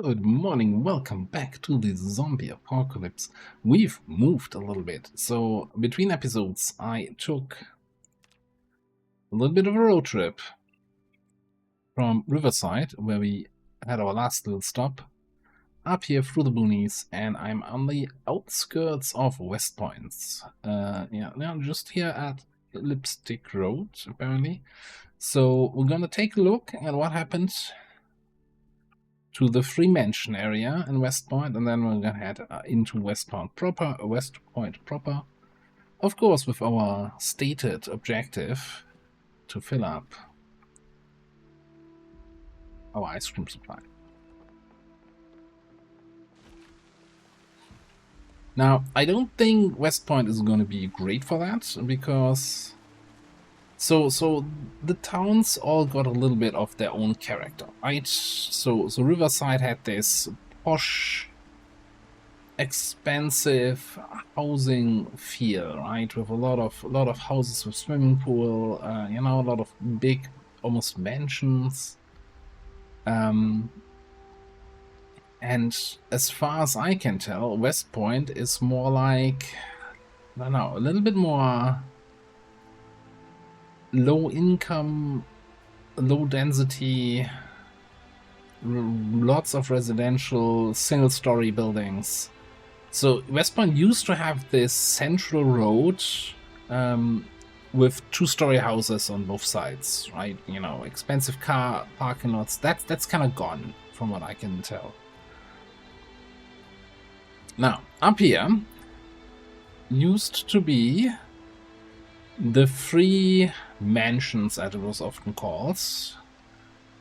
Good morning, welcome back to the zombie apocalypse. We've moved a little bit, so between episodes I took a little bit of a road trip from Riverside, where we had our last little stop, up here through the boonies, and I'm on the outskirts of West Point. Yeah, just here at Lipstick Road, apparently. So we're gonna take a look at what happened to the Free Mansion area in West Point, and then we're gonna head into West Point proper, of course, with our stated objective to fill up our ice cream supply. Now, I don't think West Point is going to be great for that, because so the towns all got a little bit of their own character, right? So Riverside had this posh, expensive housing feel, right? With a lot of houses with swimming pool, a lot of big, almost mansions. And as far as I can tell, West Point is more like, I don't know, a little bit more low income, low density, lots of residential single story buildings. So West Point used to have this central road with two-story houses on both sides, right? You know, expensive car parking lots. That's kind of gone, from what I can tell. Now, up here used to be the Free Mansions, as it was often called.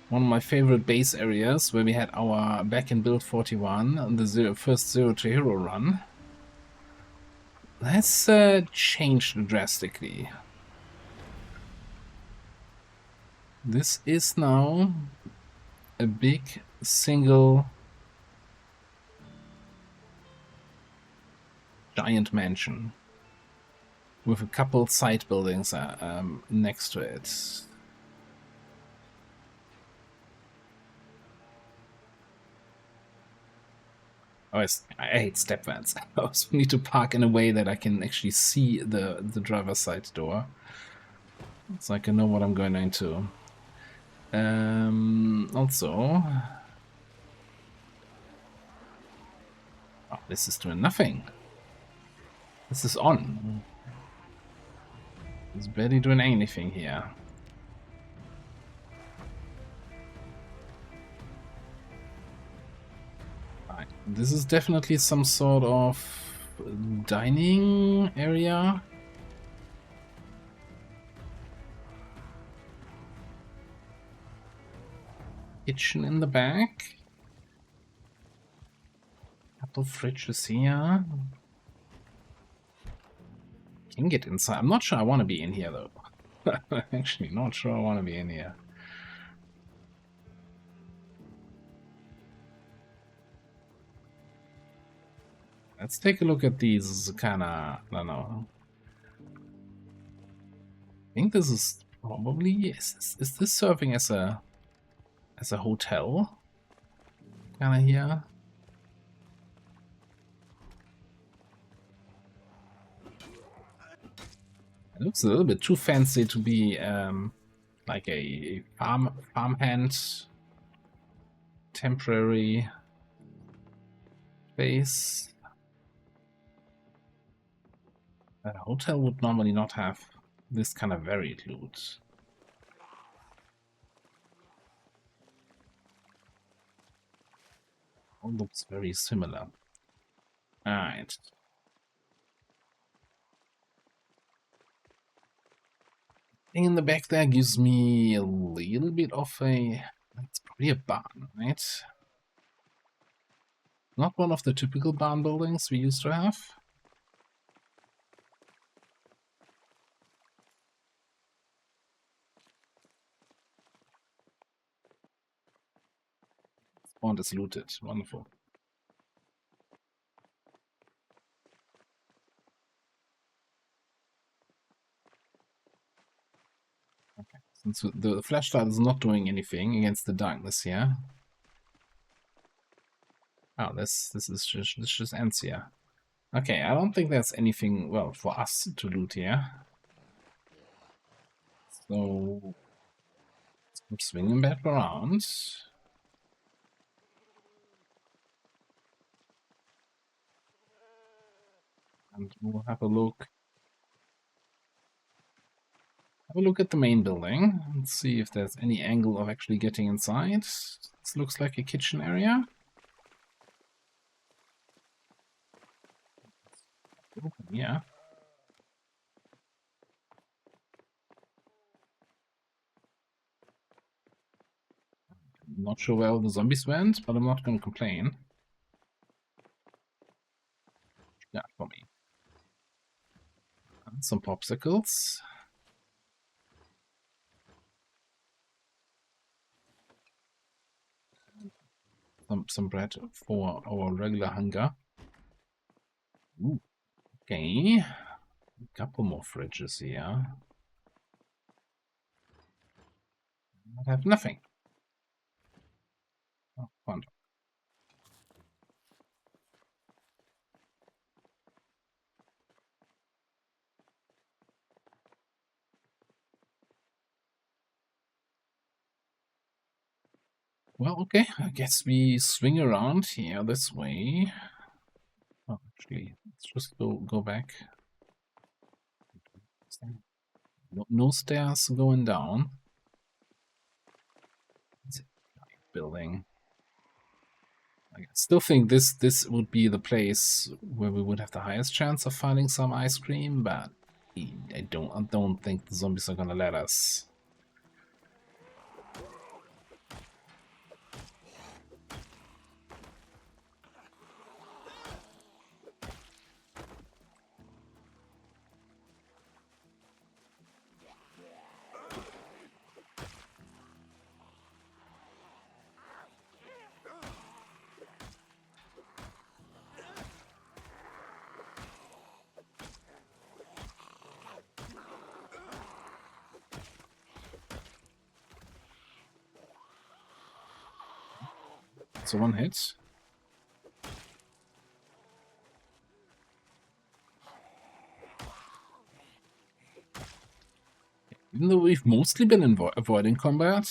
One of my favorite base areas, where we had our back in Build 41, the first Zero to Hero run. That's changed drastically. This is now a big single giant mansion with a couple side buildings next to it. Oh, I hate step vans. I also need to park in a way that I can actually see the driver's side door, so I can know what I'm going into. Also, oh, this is doing nothing. This is on. It's barely doing anything here. Right. This is definitely some sort of dining area. Kitchen in the back. Couple fridges here. Can get inside. I'm not sure I want to be in here, though. Actually, not sure I want to be in here. Let's take a look at these kind of, I don't know. I think this is probably, is this serving as a hotel? Kind of here. It looks a little bit too fancy to be like a farmhand temporary base. A hotel would normally not have this kind of varied loot. All looks very similar. Alright. Thing in the back there gives me a little bit of a... It's probably a barn, right? Not one of the typical barn buildings we used to have. Spawn is looted. Wonderful. Okay. Since the flashlight is not doing anything against the darkness here. Oh, this just ends here. Okay, I don't think there's anything, well, for us to loot here. So I'm swinging back around. And we'll have a look. Have a look at the main building and see if there's any angle of actually getting inside. This looks like a kitchen area. Yeah. Not sure where all the zombies went, but I'm not going to complain. Yeah, for me. And some popsicles. Some bread for our regular hunger. Ooh, okay. A couple more fridges here. I have nothing. Oh, fun. Well, okay. I guess we swing around here this way. Oh, actually, let's just go back. No stairs going down. It's a building. I still think this would be the place where we would have the highest chance of finding some ice cream, but I don't think the zombies are gonna let us. So one hit. Even though we've mostly been avoiding combat,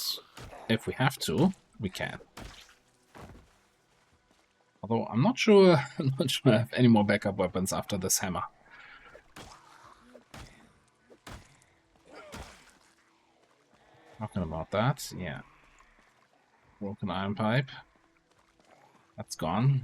if we have to, we can. Although I'm not sure I have any more backup weapons after this hammer. Talking about that, yeah. Broken iron pipe. That's gone.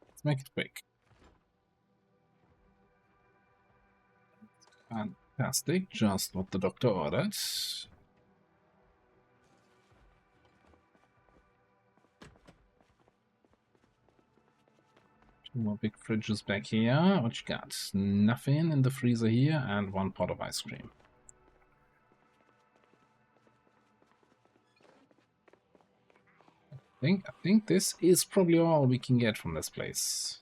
Let's make it quick. Fantastic, just what the doctor ordered. Two more big fridges back here. What you got? Nothing in the freezer here, and one pot of ice cream. I think this is probably all we can get from this place.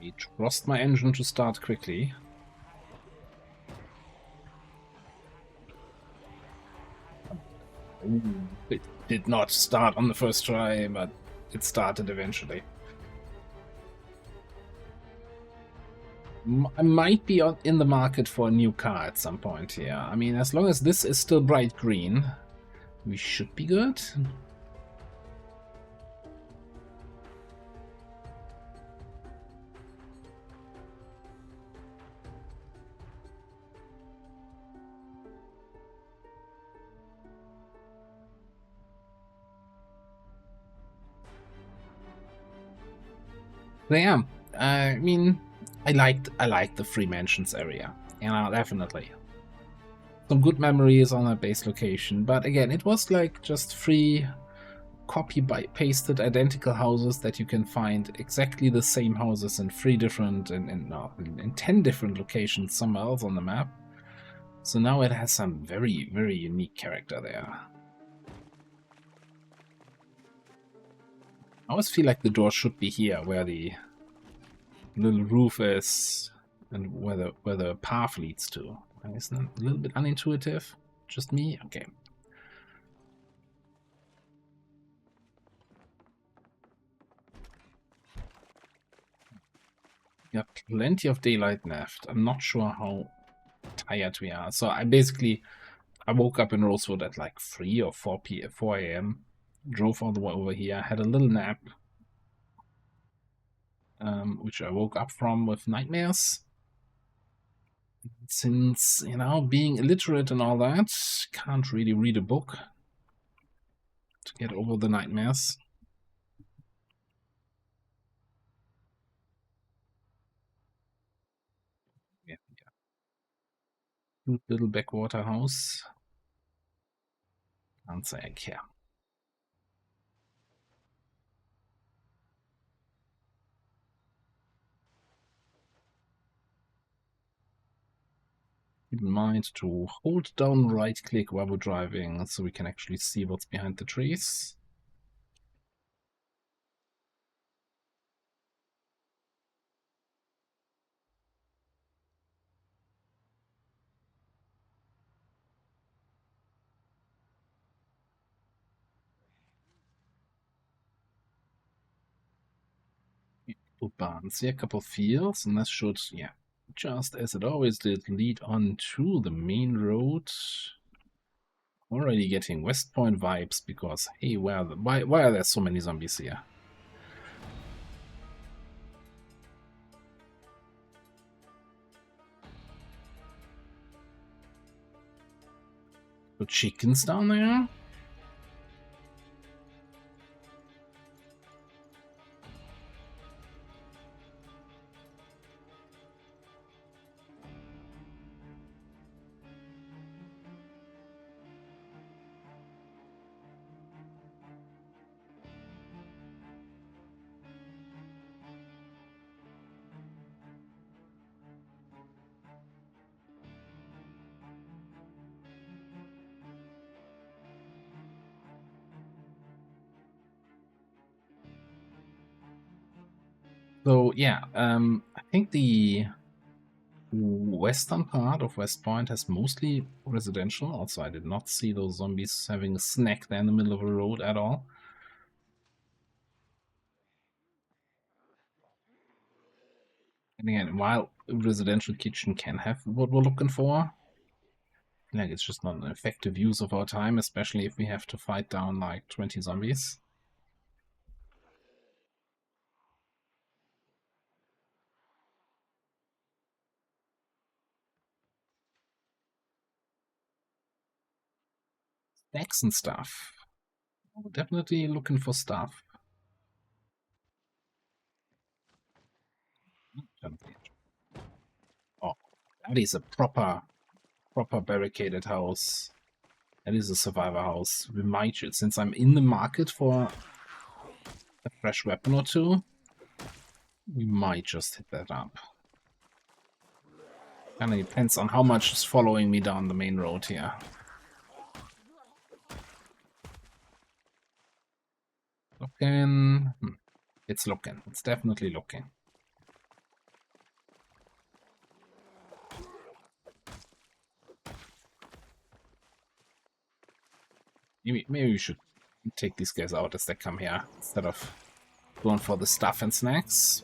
I trust my engine to start quickly. It did not start on the first try, but it started eventually. I might be in the market for a new car at some point here. I mean, as long as this is still bright green, we should be good. Yeah, I mean, I liked the Free Mansions area. You know, definitely. Some good memories on a base location, but again, it was like just free pasted identical houses that you can find exactly the same houses in 10 different locations somewhere else on the map. So now it has some very, very unique character there. I always feel like the door should be here, where the little roof is, and where the path leads to. Isn't it a little bit unintuitive? Just me? Okay. We got plenty of daylight left. I'm not sure how tired we are. So I woke up in Rosewood at like 3 or 4 a.m. Drove all the way over here, had a little nap, which I woke up from with nightmares. Since, being illiterate and all that, can't really read a book to get over the nightmares. Yeah. Cute little backwater house. Can't say I care. Keep in mind to hold down right click while we're driving so we can actually see what's behind the trees. Barns here, a couple of fields, and this should, just as it always did, lead on to the main road. Already getting West Point vibes because, hey, why are there so many zombies here? The chickens down there? So yeah, I think the western part of West Point has mostly residential. Also, I did not see those zombies having a snack there in the middle of a road at all. And again, while a residential kitchen can have what we're looking for, like it's just not an effective use of our time, especially if we have to fight down like 20 zombies. Stacks and stuff. We're definitely looking for stuff. Oh, that is a proper barricaded house. That is a survivor house. We might, since I'm in the market for a fresh weapon or two, we might just hit that up. Kinda depends on how much is following me down the main road here. Looking. It's looking. It's definitely looking. Maybe we should take these guys out as they come here instead of going for the stuff and snacks.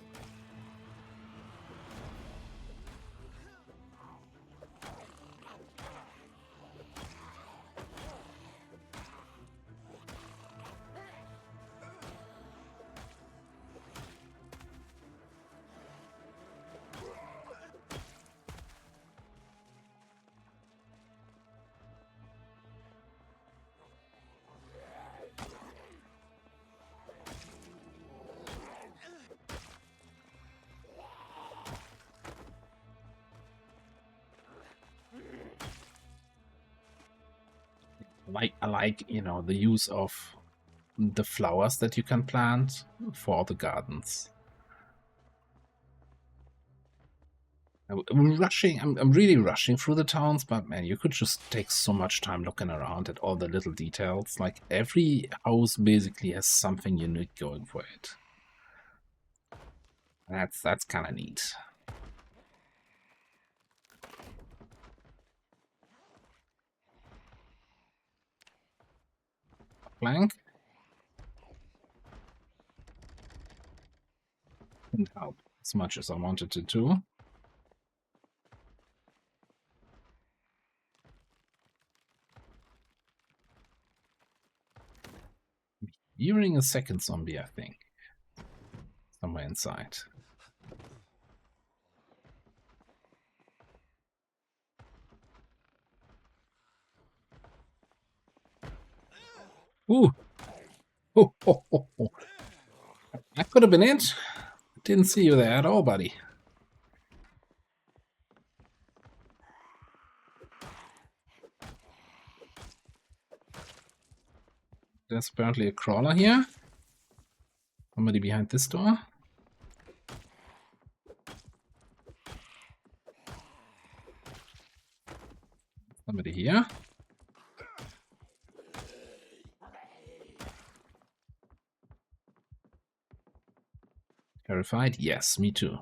I like, the use of the flowers that you can plant for the gardens. I'm really rushing through the towns, but man, you could just take so much time looking around at all the little details. Like every house basically has something unique going for it. That's kind of neat. Plank. Didn't help as much as I wanted to do. Hearing a second zombie, I think. Somewhere inside. Ooh! Oh, oh, oh, oh. That could have been it. Didn't see you there at all, buddy. There's apparently a crawler here. Somebody behind this door. Somebody here. Terrified? Yes, me too.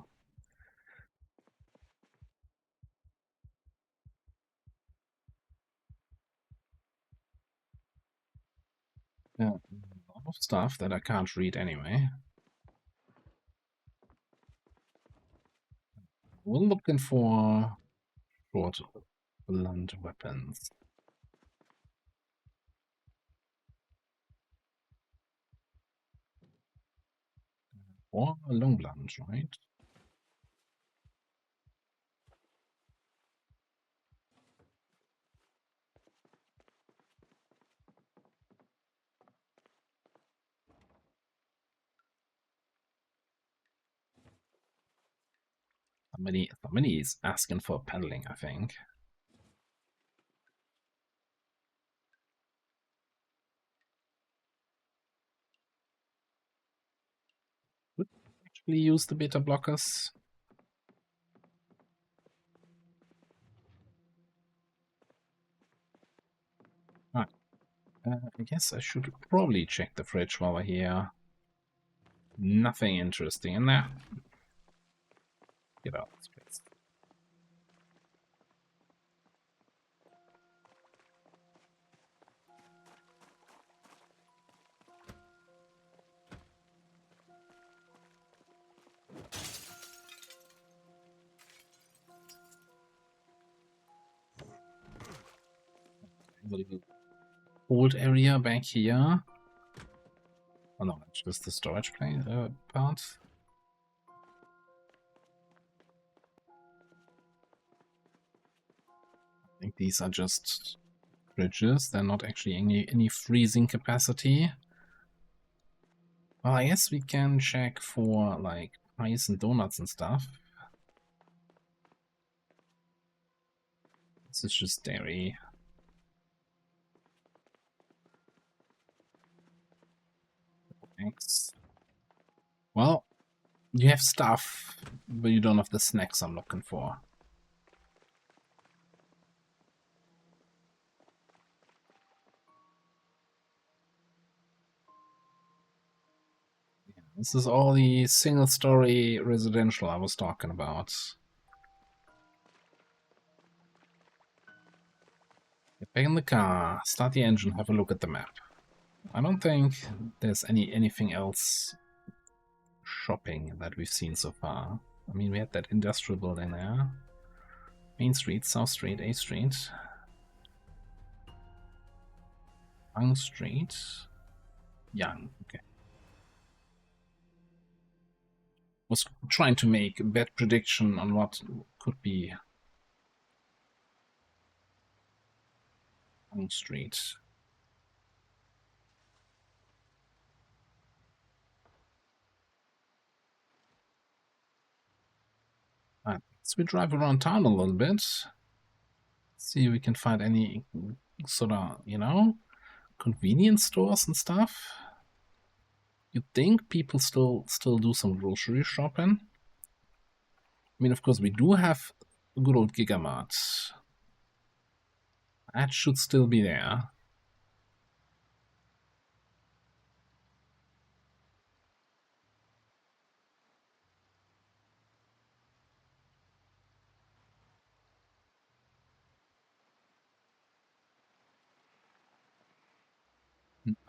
Yeah, a lot of stuff that I can't read anyway. We're looking for short blunt weapons. Or a long blunt, right? Somebody is asking for peddling, I think. Would actually use the beta blockers. Right. I guess I should probably check the fridge while we're here. Nothing interesting in there. Get out of this place. Old area back here. Oh no, it's just the storage part. I think these are just fridges. They're not actually any freezing capacity. Well, I guess we can check for like pies and donuts and stuff. This is just dairy. Thanks. Well, you have stuff, but you don't have the snacks I'm looking for. Yeah, this is all the single-story residential I was talking about. Get back in the car, start the engine, have a look at the map. I don't think there's anything else shopping that we've seen so far. I mean, we had that industrial building there. Main Street, South Street, A Street. Young Street. Young, okay. Was trying to make a bad prediction on what could be Young Street. Alright, so we drive around town a little bit. See if we can find any sort of, you know, convenience stores and stuff. you think people still do some grocery shopping. I mean, of course, we do have a good old Gigamart. That should still be there.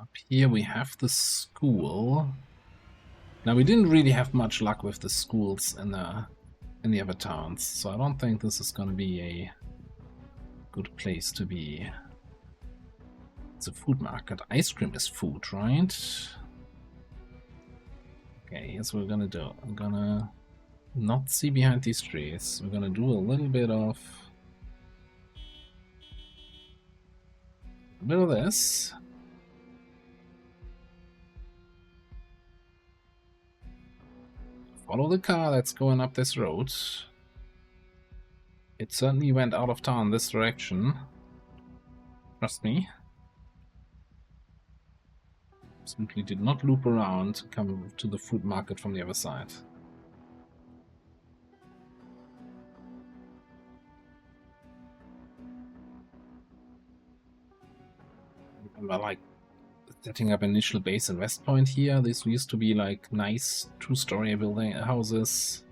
Up here we have the school. Now, we didn't really have much luck with the schools in the other towns, so I don't think this is going to be a good place to be. It's a food market. Ice cream is food, right? Okay, here's what we're gonna do. I'm gonna not see behind these trees. We're gonna do a little bit of this. Follow the car that's going up this road. It certainly went out of town this direction. Trust me. Simply did not loop around to come to the food market from the other side. Remember, like, setting up initial base in West Point here. This used to be like nice two-story building houses.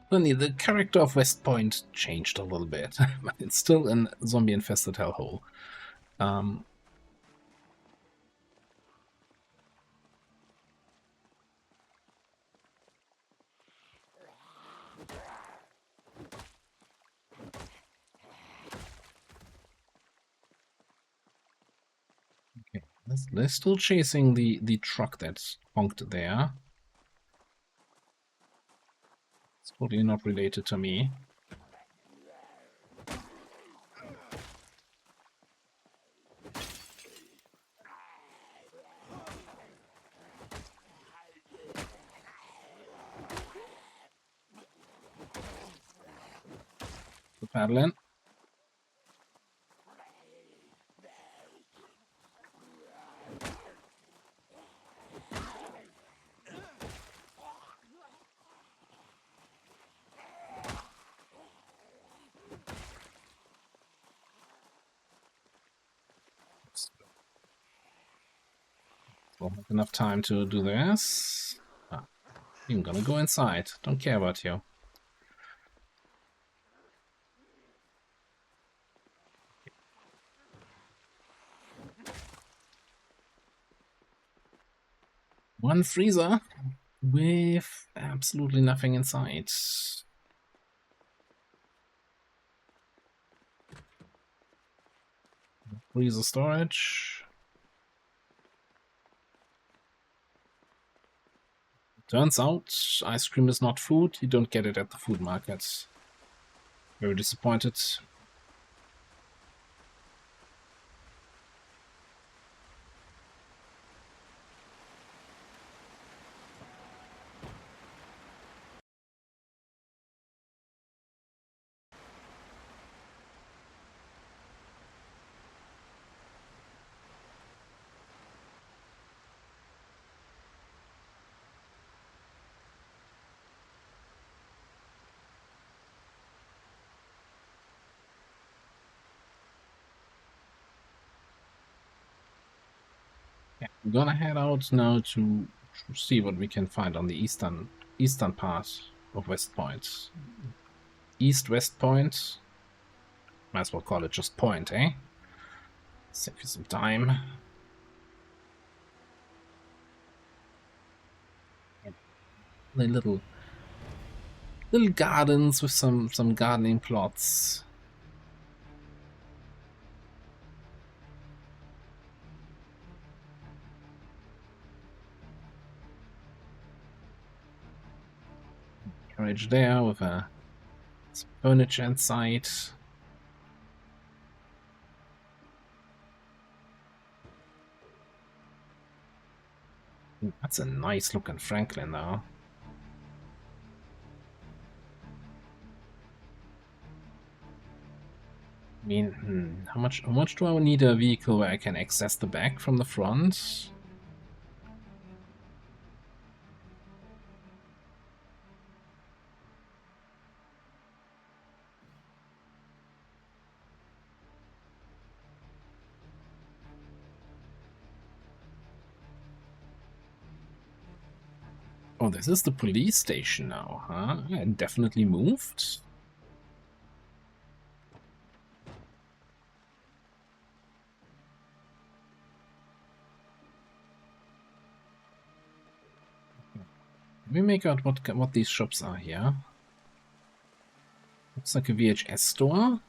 Only the character of West Point changed a little bit, but it's still a zombie-infested hellhole. Okay, they're still chasing the truck that's honked there. It's totally not related to me. The paddling. Won't have enough time to do this. I'm gonna go inside. Don't care about you. One freezer with absolutely nothing inside. Freezer storage. Turns out ice cream is not food. You don't get it at the food market. Very disappointed. Yeah, we're gonna head out now to see what we can find on the eastern part of West Point. East-West Point. Might as well call it just Point, eh? Save you some time. The little gardens with some gardening plots. Carriage there with some furniture inside. Ooh, that's a nice looking Franklin though. mean, how much do I need a vehicle where I can access the back from the front? Oh, this is the police station now, huh? It definitely moved. Let me make out what these shops are here. Looks like a VHS store,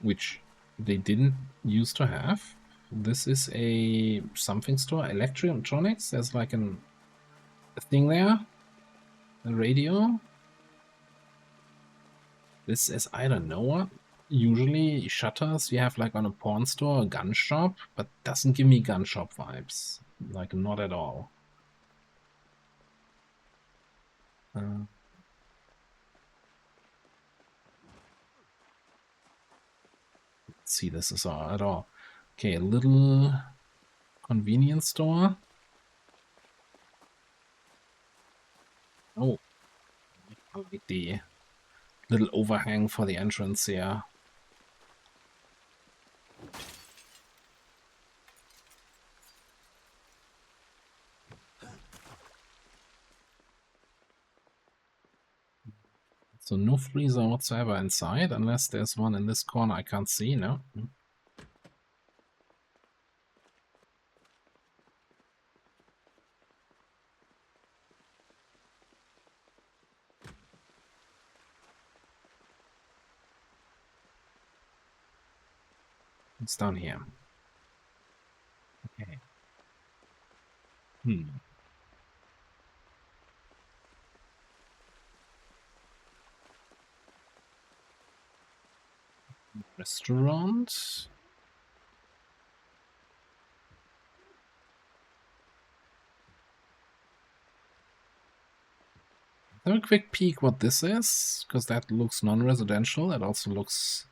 which they didn't used to have. This is a something store, electronics. There's like a thing there, a radio. This is, I don't know what. Usually shutters you have like on a pawn store, a gun shop, but doesn't give me gun shop vibes. Like, not at all. Let's see, this is all at all. Okay, a little convenience store. Oh, I like the little overhang for the entrance here. So no freezer whatsoever inside, unless there's one in this corner I can't see, no? It's down here. Okay. Restaurant. Have a quick peek what this is, because that looks non-residential. It also looks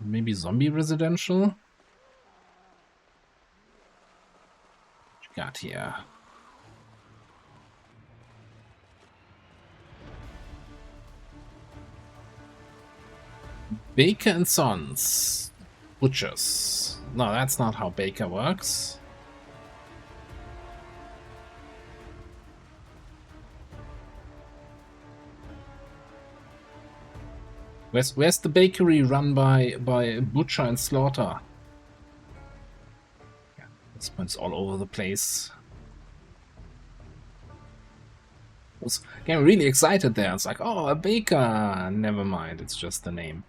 maybe zombie residential. What you got here? Baker and Sons. Butchers. No, that's not how Baker works. Where's the bakery run by Butcher and Slaughter? Yeah, this one's all over the place. I was getting really excited there. It's like, oh, a baker. Never mind, it's just the name.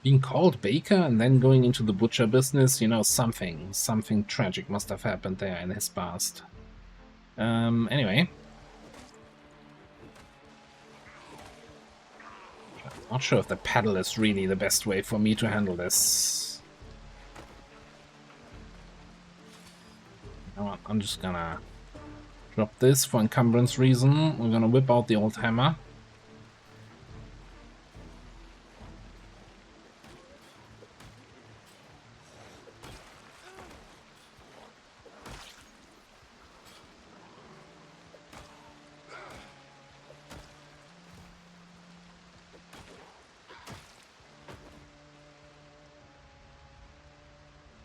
Being called baker and then going into the butcher business, you know, something tragic must have happened there in his past. Anyway. I'm not sure if the paddle is really the best way for me to handle this. You know what, I'm just gonna drop this for encumbrance reason. We're gonna whip out the old hammer.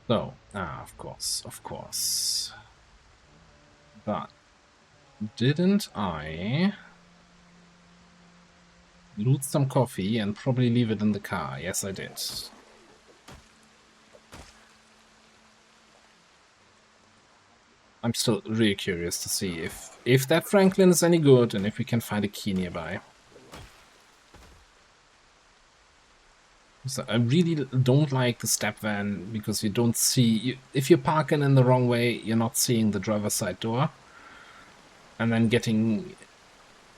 So, of course. But didn't I loot some coffee and probably leave it in the car? Yes, I did. I'm still really curious to see if that Franklin is any good and if we can find a key nearby. So I really don't like the step van because you don't see... if you're parking in the wrong way, you're not seeing the driver's side door. And then getting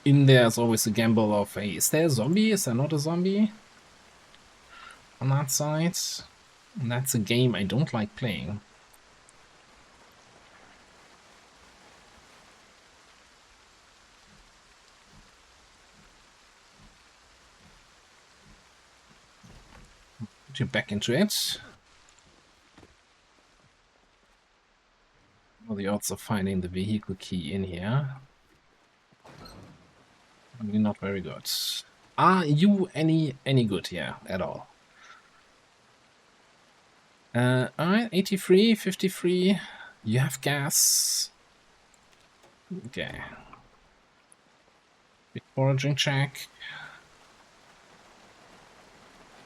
in there is always a gamble of, hey, is there a zombie? Is there not a zombie? On that side. And that's a game I don't like playing. Put you back into it. Well, the odds of finding the vehicle key in here. Probably not very good. Are you any good here at all? Alright, 83, 53. You have gas. Okay. Big foraging check.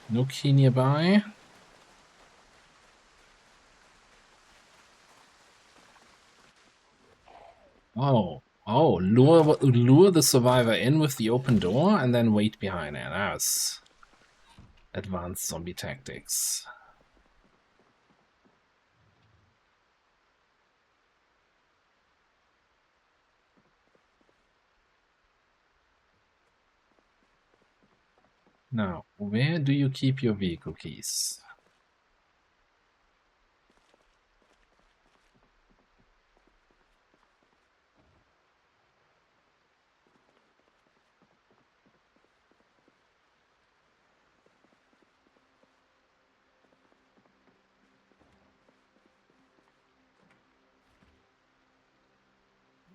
No key nearby. Oh, lure the survivor in with the open door and then wait behind it. That's advanced zombie tactics. Now, where do you keep your vehicle keys?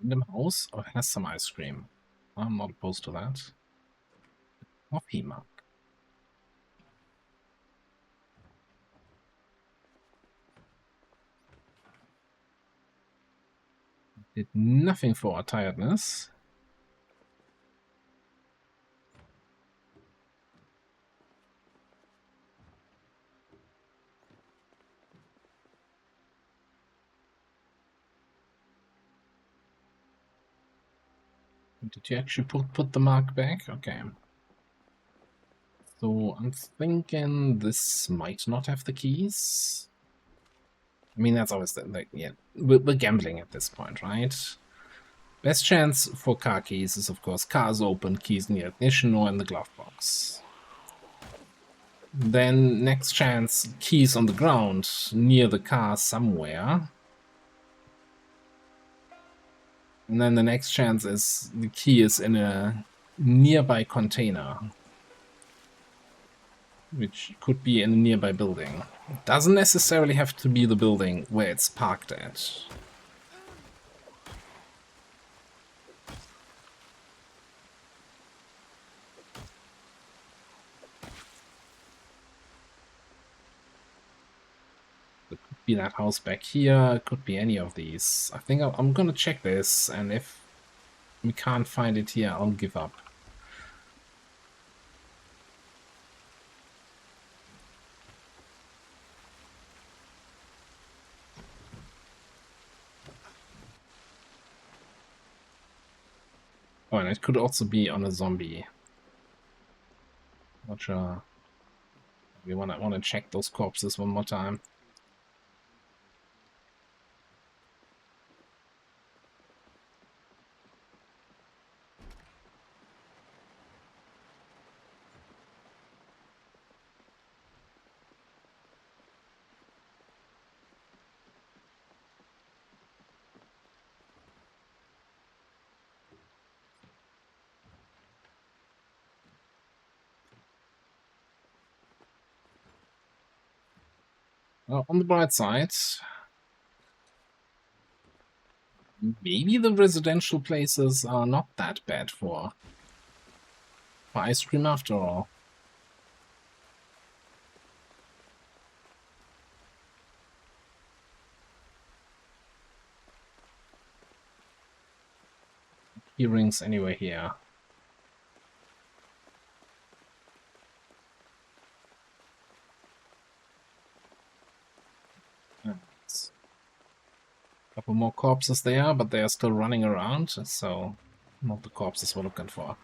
Random house or has some ice cream? I'm not opposed to that. Coffee mug. Did nothing for our tiredness. Did you actually put the mark back? Okay. So I'm thinking this might not have the keys. I mean, that's always like, yeah, we're gambling at this point, right? Best chance for car keys is, of course, cars open, keys near ignition or in the glove box. Then next chance, keys on the ground near the car somewhere. And then the next chance is the key is in a nearby container, which could be in a nearby building. It doesn't necessarily have to be the building where it's parked at. It could be that house back here, it could be any of these. I think I'm gonna check this, and if we can't find it here, I'll give up. Oh, and it could also be on a zombie. Not sure. We wanna check those corpses one more time. On the bright side, maybe the residential places are not that bad for ice cream after all. Key rings anywhere here. Couple more corpses there, but they are still running around, so not the corpses we're looking for.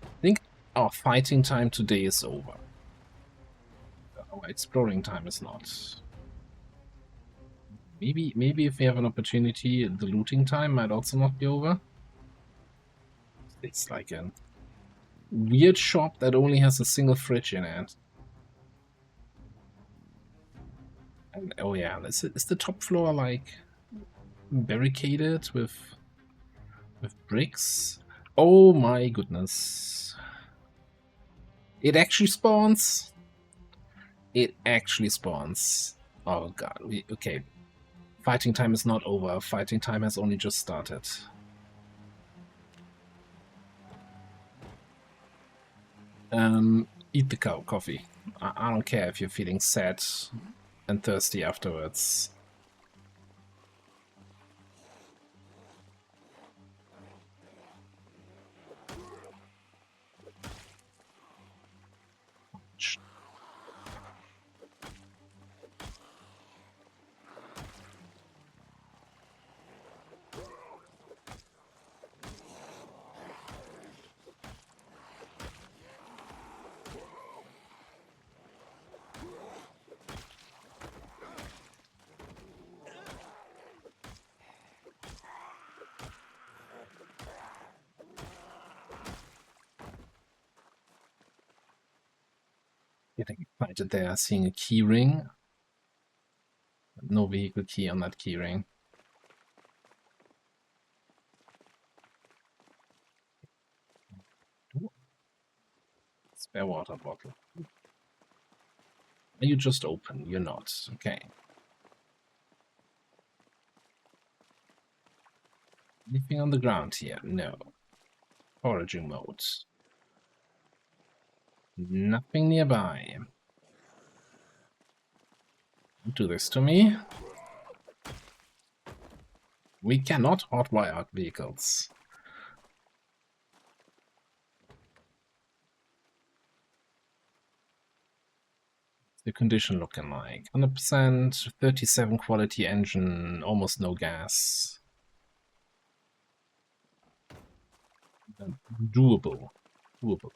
I think our fighting time today is over. Our exploring time is not. Maybe if we have an opportunity, the looting time might also not be over. It's like a weird shop that only has a single fridge in it. And, oh yeah, is the top floor like barricaded with bricks. Oh my goodness. It actually spawns. It actually spawns. Oh god. Okay. Fighting time is not over. Fighting time has only just started. Eat the coffee. I don't care if you're feeling sad and thirsty afterwards. Getting excited there, seeing a key ring. No vehicle key on that key ring. Spare water bottle. Are you just open? You're not. Okay. Anything on the ground here? No. Foraging mode. Nothing nearby. Don't do this to me. We cannot hotwire vehicles. The condition looking like 100%, 37 quality engine, almost no gas. Doable. Doable.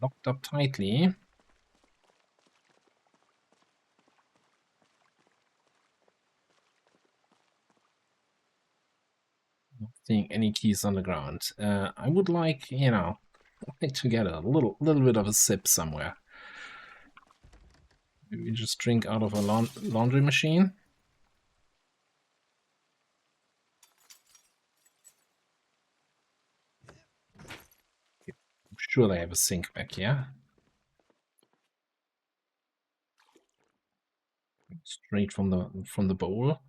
Locked up tightly. Not seeing any keys on the ground. I would like, you know, to get a little bit of a sip somewhere. Maybe just drink out of a laundry machine. I'm sure they have a sink back here. Straight from the bowl.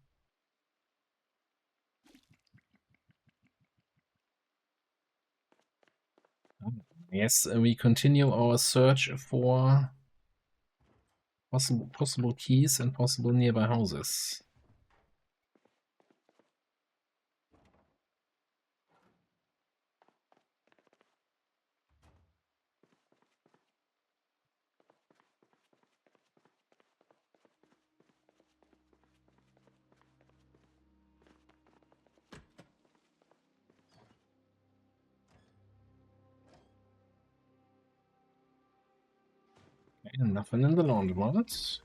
Yes, we continue our search for possible keys and possible nearby houses. Okay, nothing in the laundromat.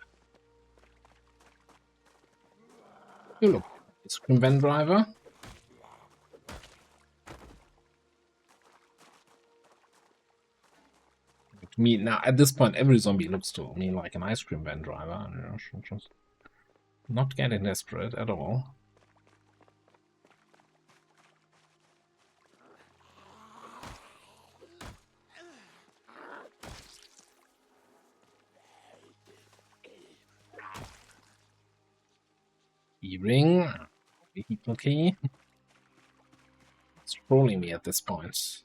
You look, it's a van driver. To me, now at this point, every zombie looks to me like an ice cream van driver. Just not getting desperate at all. E-ring, vehicle key. It's trolling me at this point.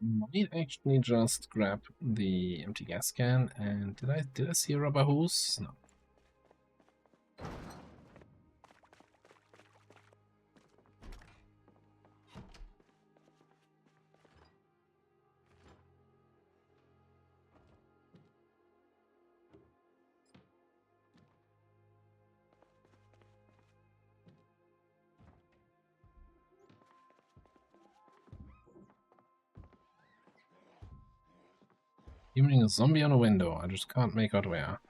Might actually just grab the empty gas can. And did I see a rubber hose? No. Hearing a zombie on a window. I just can't make out where.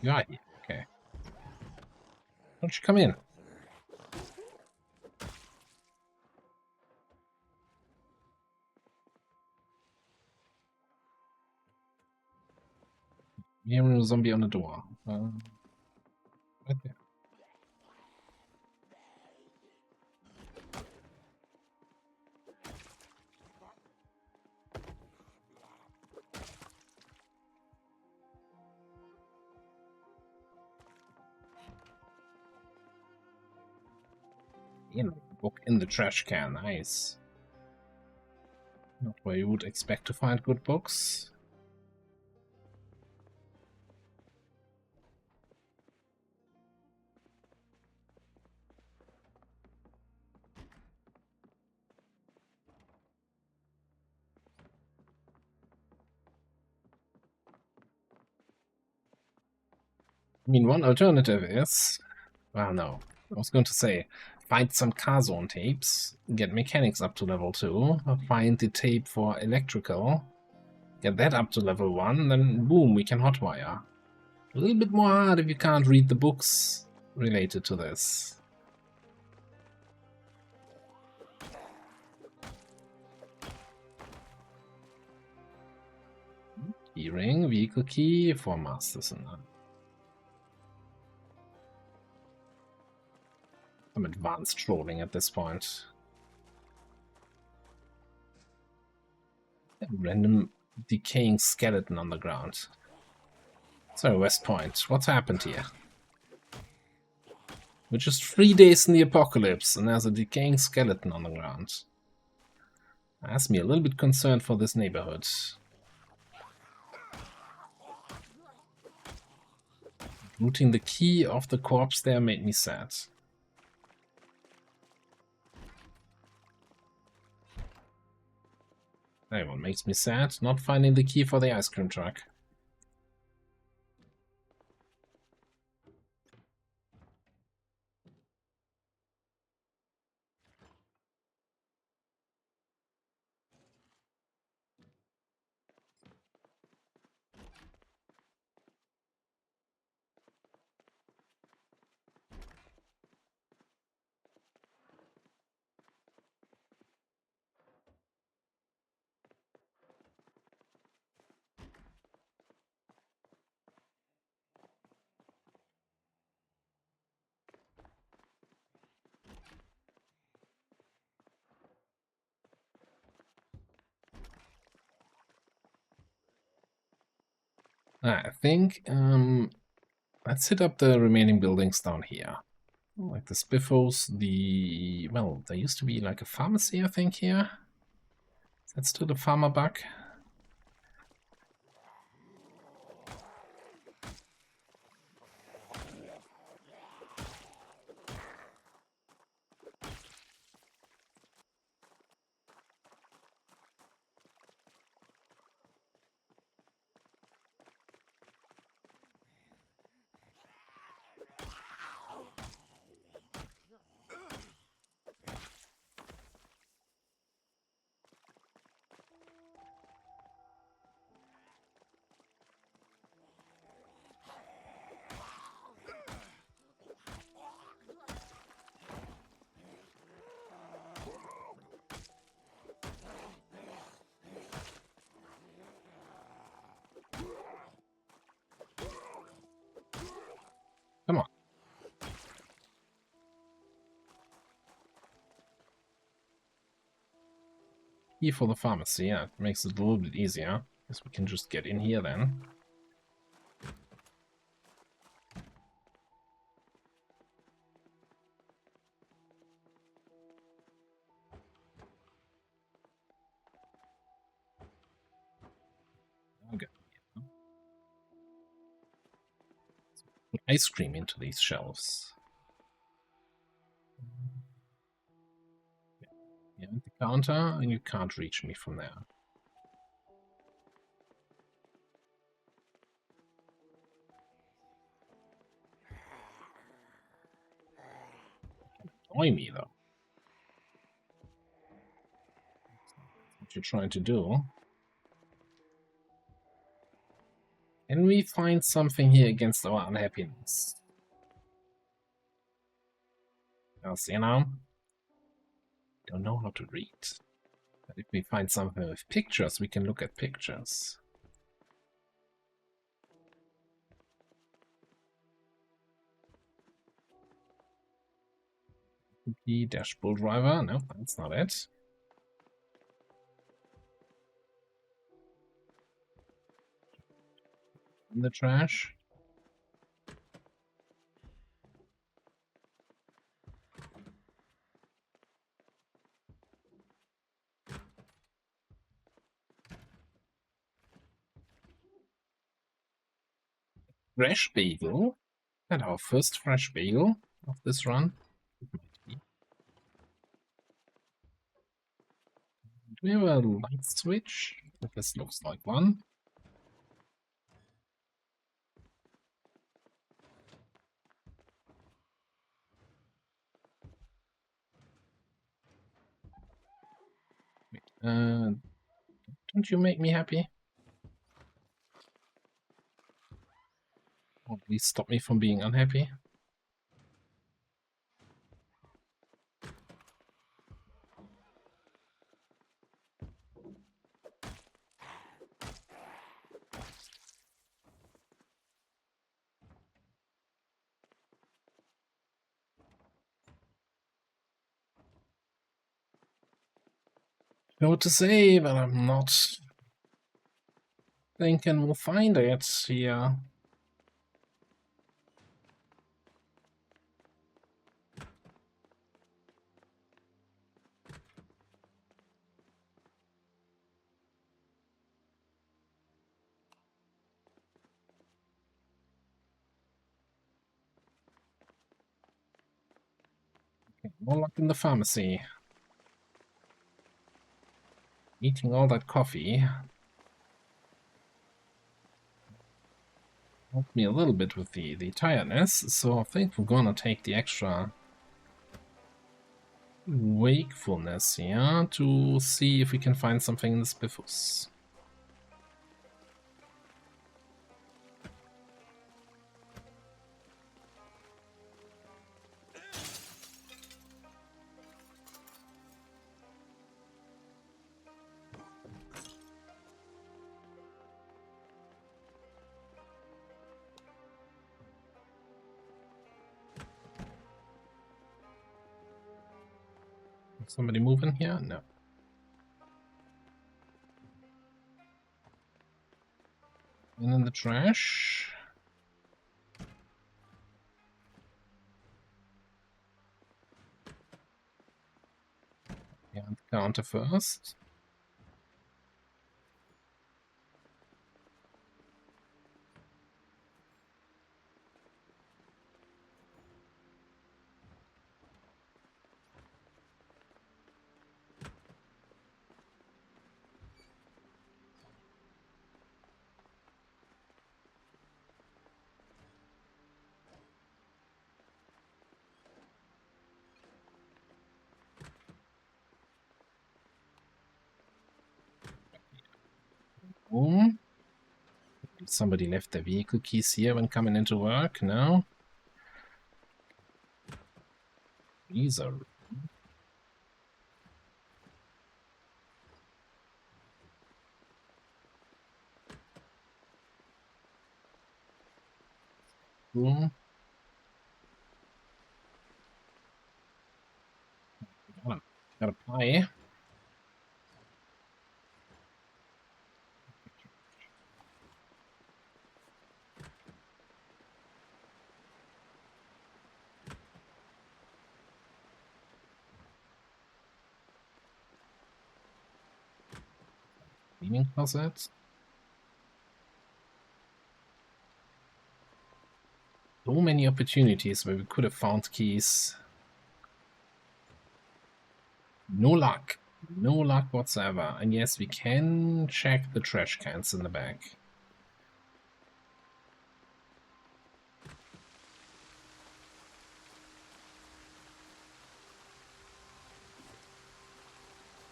You are here. Okay. Don't you come in? We have a zombie on the door. Right there. In book in the trash can. Nice. Not where you would expect to find good books. I mean, one alternative is... Well, no. I was going to say, find some car zone tapes, get mechanics up to level 2, find the tape for electrical, get that up to level 1, then boom, we can hotwire. A little bit more hard if you can't read the books related to this. Keyring, vehicle key for masters and some advanced trolling at this point. A random decaying skeleton on the ground. So, West Point, what's happened here? We're just 3 days in the apocalypse and there's a decaying skeleton on the ground. Has me a little bit concerned for this neighborhood. Looting the key of the corpse there made me sad. That one makes me sad, not finding the key for the ice cream truck. I think, let's hit up the remaining buildings down here. Like the Spiffos, well, there used to be like a pharmacy, I think, here. Is that still the farmer bug? Come on. Here for the pharmacy, yeah, it makes it a little bit easier. Guess we can just get in here then. Okay. Put ice cream into these shelves. Behind the counter, and you can't reach me from there. Annoy me though. That's what you're trying to do. Can we find something here against our unhappiness? Because, you know, don't know how to read. But if we find something with pictures, we can look at pictures. The dashboard driver, no, that's not it. In the trash. Fresh bagel. And our first fresh bagel of this run. Do we have a light switch? This looks like one. Wait, don't you make me happy? Or at least stop me from being unhappy? Know what to say, but I'm not thinking we'll find it here. Okay, more luck in the pharmacy. Eating all that coffee helped me a little bit with the tiredness, so I think we're gonna take the extra wakefulness here to see if we can find something in the spiffus. Somebody moving here? No. And in the trash. Yeah, the counter first. Boom. Somebody left their vehicle keys here when coming into work? No? These are... Boom. Got a pie. Cleaning closet. So many opportunities where we could have found keys. No luck. No luck whatsoever. And yes, we can check the trash cans in the back.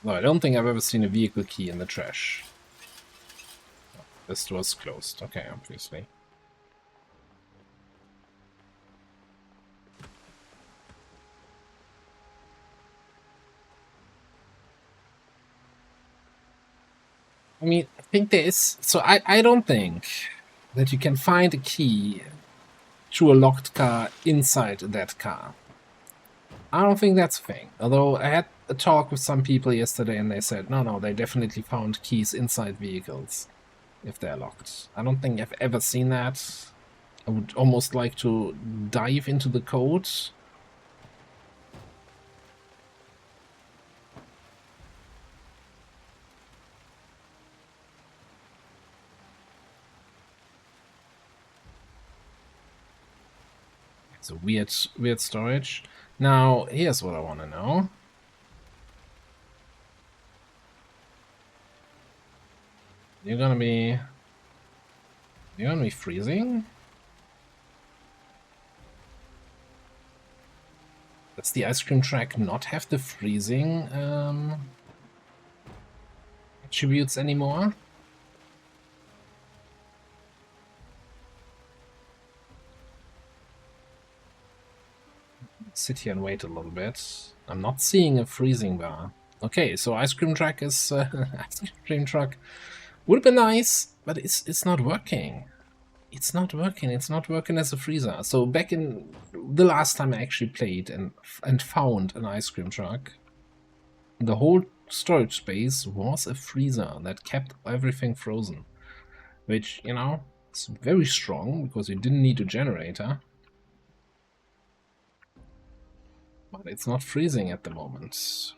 No, I don't think I've ever seen a vehicle key in the trash. This door's closed. Okay, obviously. I mean, I think there is... So I don't think that you can find a key to a locked car inside that car. I don't think that's a thing. Although I had a talk with some people yesterday and they said, no, they definitely found keys inside vehicles if they're locked. I don't think I've ever seen that. I would almost like to dive into the code. It's a weird storage. Now, here's what I want to know. You're gonna be freezing? Does the ice cream track not have the freezing attributes anymore? Sit here and wait a little bit. I'm not seeing a freezing bar. Okay, so ice cream truck is ice cream truck would have been nice, but it's not working. It's not working. It's not working as a freezer. So back in the last time I actually played and found an ice cream truck, the whole storage space was a freezer that kept everything frozen, which, you know, it's very strong because you didn't need a generator. But it's not freezing at the moment.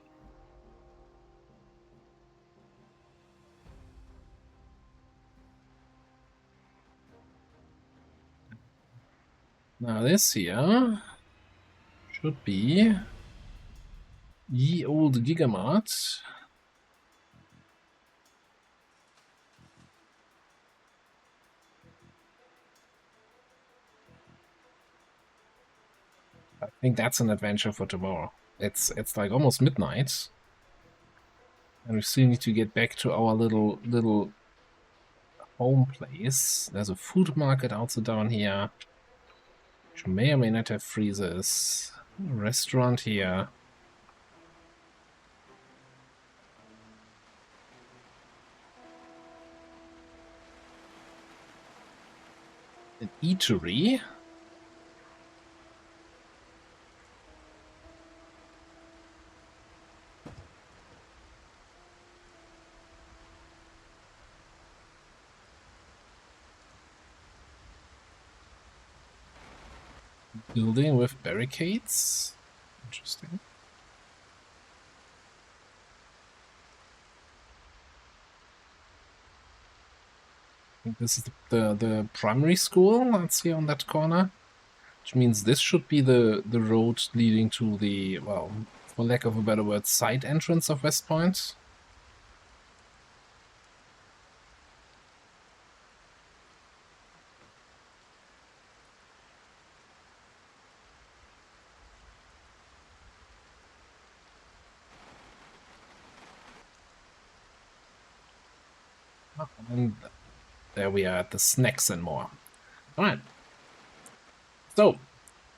Now this here should be ye old Gigamart. I think that's an adventure for tomorrow. It's like almost midnight. And we still need to get back to our little home place. There's a food market also down here, which may or may not have freezers. A restaurant here. An eatery. Building with barricades. Interesting. I think this is the primary school that's here on that corner. Which means this should be the road leading to the, well, for lack of a better word, side entrance of West Point. And there we are at the snacks and more. Alright. So,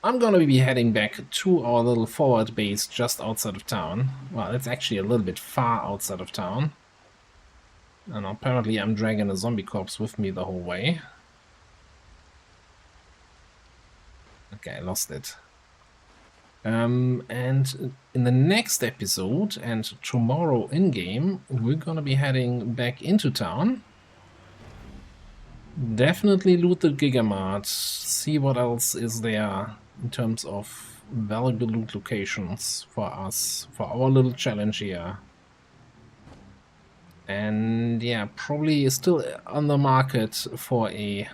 I'm gonna be heading back to our little forward base just outside of town. Well, it's actually a little bit far outside of town. And apparently I'm dragging a zombie corpse with me the whole way. Okay, I lost it. And in the next episode and tomorrow in-game, we're gonna be heading back into town. Definitely loot the Gigamart, see what else is there in terms of valuable loot locations for us, for our little challenge here. And yeah, probably still on the market for an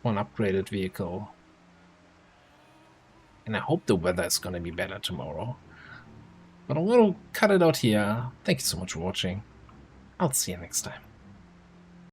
upgraded vehicle. And I hope the weather is going to be better tomorrow. But I'm going to cut it out here. Thank you so much for watching. I'll see you next time.